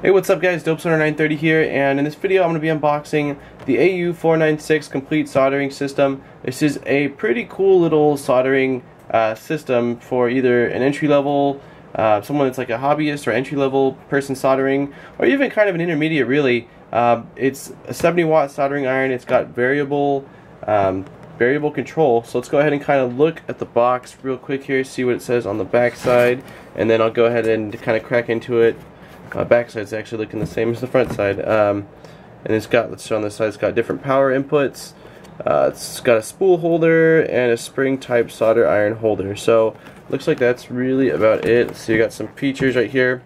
Hey, what's up guys, Soldering here, and in this video I'm going to be unboxing the AOYUE 496 complete soldering system. This is a pretty cool little soldering system for either an entry-level, someone that's like a hobbyist or entry-level person soldering, or even kind of an intermediate really. It's a 70-watt soldering iron. It's got variable control. So let's go ahead and kind of look at the box real quick here, see what it says on the back side, and then I'll go ahead and kind of crack into it. Back side's actually looking the same as the front side, and it's got, let's show on this side, it's got different power inputs. It's got a spool holder and a spring type solder iron holder. So looks like that's really about it. So you got some features right here: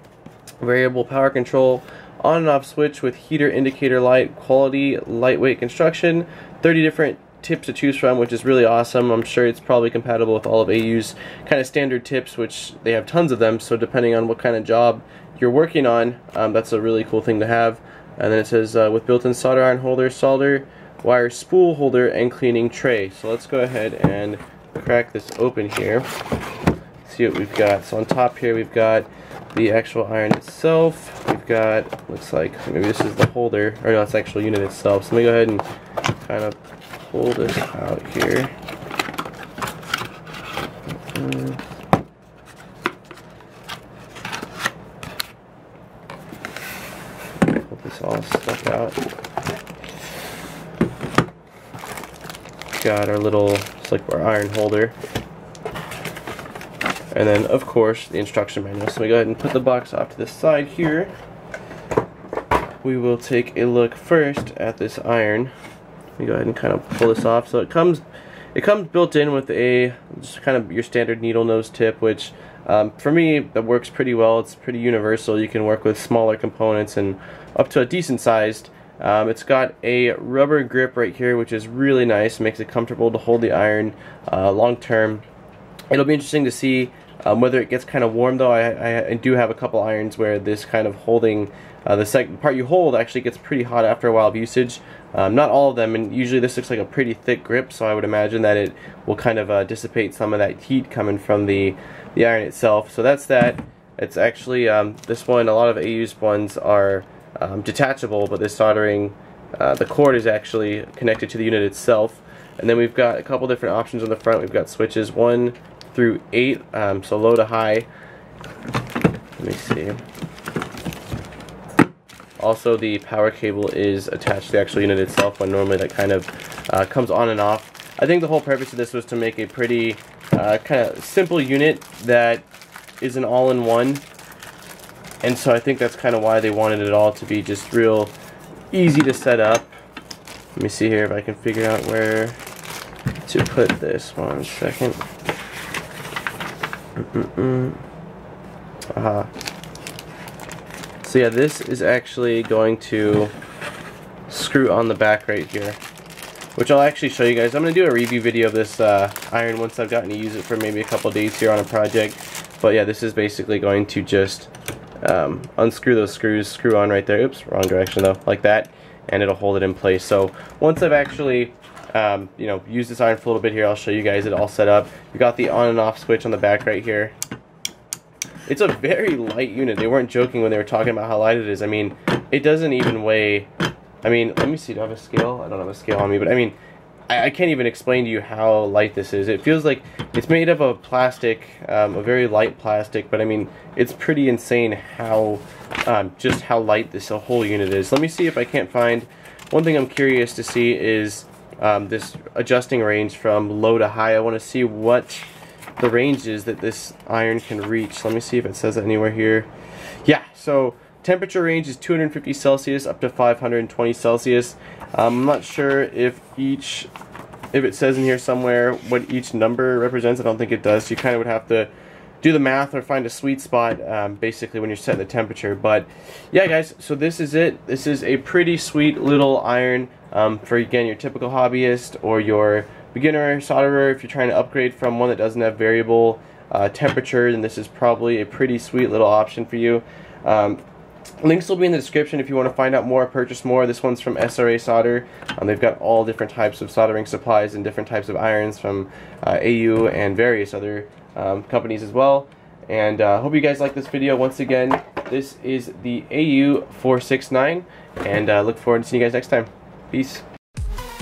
variable power control, on and off switch with heater indicator light, quality lightweight construction, 30 different tips to choose from, which is really awesome. I'm sure it's probably compatible with all of AOYUE's kind of standard tips, which they have tons of them, so depending on what kind of job you're working on, that's a really cool thing to have. And then it says with built-in solder iron holder, solder wire spool holder, and cleaning tray. So let's go ahead and crack this open here, see what we've got. So on top here we've got the actual iron itself. We've got, looks like maybe this is the holder, or no, it's the actual unit itself. So let me go ahead and kind of pull this out here. Pull this all stuck out. Got our little, it's like our iron holder. And then, of course, the instruction manual. So we go ahead and put the box off to the side here. We will take a look first at this iron. Let me go ahead and kind of pull this off. So it comes built in with a just kind of your standard needle nose tip, which for me that works pretty well. It's pretty universal. You can work with smaller components and up to a decent sized. It's got a rubber grip right here, which is really nice. Makes it comfortable to hold the iron long term. It'll be interesting to see whether it gets kind of warm though. I do have a couple irons where this kind of holding, the second part you hold actually gets pretty hot after a while of usage. Not all of them, and usually this looks like a pretty thick grip, so I would imagine that it will kind of dissipate some of that heat coming from the iron itself. So that's that. It's actually, this one, a lot of AOYUE's ones are detachable, but this soldering, the cord is actually connected to the unit itself. And then we've got a couple different options on the front. We've got switches 1 through 8, so low to high. Let me see. Also, the power cable is attached to the actual unit itself, when normally that kind of comes on and off. I think the whole purpose of this was to make a pretty kind of simple unit that is an all-in-one, and so I think that's kind of why they wanted it all to be just real easy to set up. Let me see here if I can figure out where to put this. 1 second. Aha. So yeah, this is actually going to screw on the back right here, which I'll actually show you guys. I'm going to do a review video of this iron once I've gotten to use it for maybe a couple days here on a project. But yeah, this is basically going to just unscrew those screws, screw on right there. Oops, wrong direction though, like that, and it'll hold it in place. So once I've actually you know, used this iron for a little bit here, I'll show you guys it all set up. We got the on and off switch on the back right here. It's a very light unit. They weren't joking when they were talking about how light it is. I mean, it doesn't even weigh, I mean, let me see, do I have a scale? I don't have a scale on me, but I mean, I can't even explain to you how light this is. It feels like it's made of a plastic, a very light plastic, but I mean, it's pretty insane how, just how light this whole unit is. Let me see if I can't find, one thing I'm curious to see is this adjusting range from low to high. I want to see what the range is that this iron can reach. Let me see if it says that anywhere here. Yeah, so temperature range is 250 Celsius up to 520 Celsius. I'm not sure if it says in here somewhere what each number represents. I don't think it does. You kind of would have to do the math or find a sweet spot basically when you're setting the temperature. But yeah guys, so this is it. This is a pretty sweet little iron for, again, your typical hobbyist or your beginner solderer. If you're trying to upgrade from one that doesn't have variable temperature, then this is probably a pretty sweet little option for you. Links will be in the description if you want to find out more, purchase more. This one's from Sra-solder. They've got all different types of soldering supplies and different types of irons from AOYUE and various other companies as well. And hope you guys like this video. Once again, This is the AOYUE 469, and look forward to seeing you guys next time. Peace.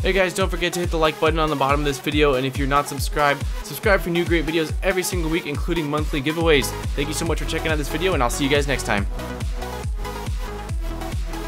Hey guys, don't forget to hit the like button on the bottom of this video, and if you're not subscribed, subscribe for new great videos every single week, including monthly giveaways. Thank you so much for checking out this video, and I'll see you guys next time.